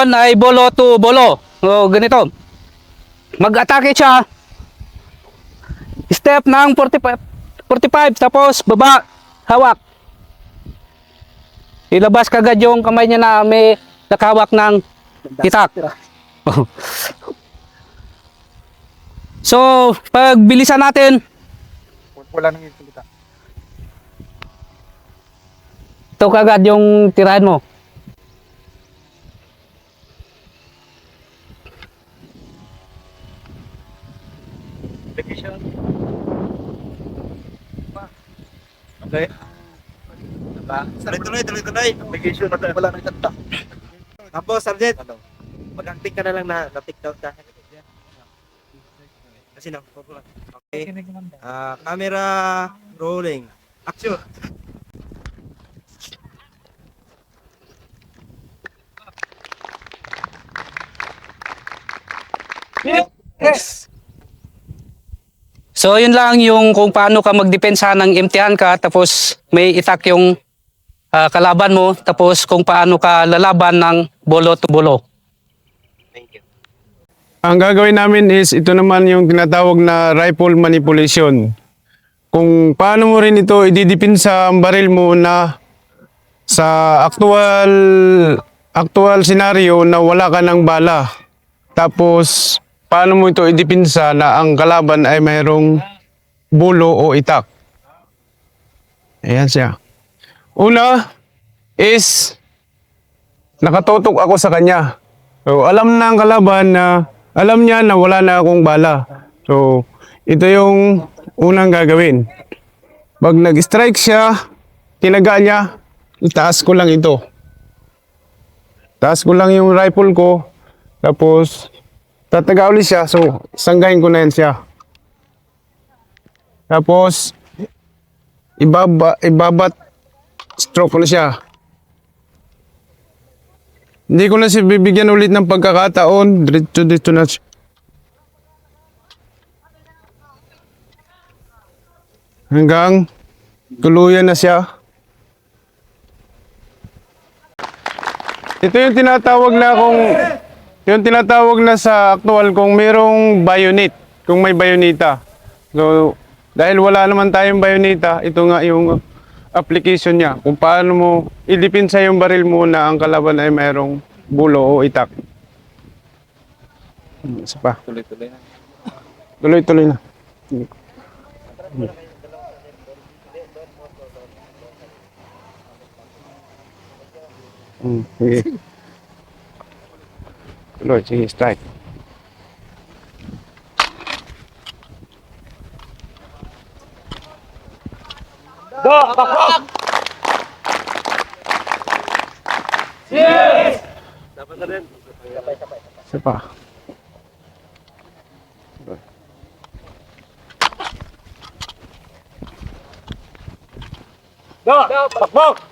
ngayon ay bolo to bolo. O, ganito. Mag-atake siya. Step ng 45, tapos baba, hawak. Ilabas kagad yung kamay niya na may nakahawak ng itak. So, pag bilisan natin, Wala nang isalita. ito kagad yung tirahan mo. Application. Okay. Tuloy. Application na tayo. Wala nang isalita. Tapos, Sergeant, mag-acting ka na lang na na-tiktok ka. Kasi na, okay. Camera rolling. Action. Yes. So, yun lang yung kung paano ka magdepensa ng imtihan ka, tapos may itak yung kalaban mo, tapos kung paano ka lalaban ng bolo to bolo. Ang gagawin namin is ito naman yung tinatawag na rifle manipulation. Kung paano mo rin ito ididipinsa ang baril mo na sa actual scenario na wala ka ng bala. Tapos paano mo ito idipinsa na ang kalaban ay mayroong bulo o itak. Ayan siya. Una is nakatutok ako sa kanya. So alam na ang kalaban na alam niya na wala na akong bala. So, ito yung unang gagawin. Pag nag-strike siya, tinaga niya, itaas ko lang ito. Taas ko lang yung rifle ko, tapos tataga ulit siya. So, sanggahin ko na yan siya. Tapos, ibabat, stroke ko na siya. Hindi ko na siya bibigyan ulit ng pagkakataon. Dito na siya. Hanggang tuluyan na siya. Ito yung tinatawag na sa aktual kung mayroong bayonet, kung may bayoneta. So, dahil wala naman tayong bayoneta, ito nga yung application niya kung paano mo idipinsa yung baril mo na ang kalaban ay mayroong bulo o itak. Isa pa. Tuloy-tuloy na. Tuloy-tuloy na. Sige. Tuloy, sige, strike. Dapat na rin. Isa pa. Pakbok!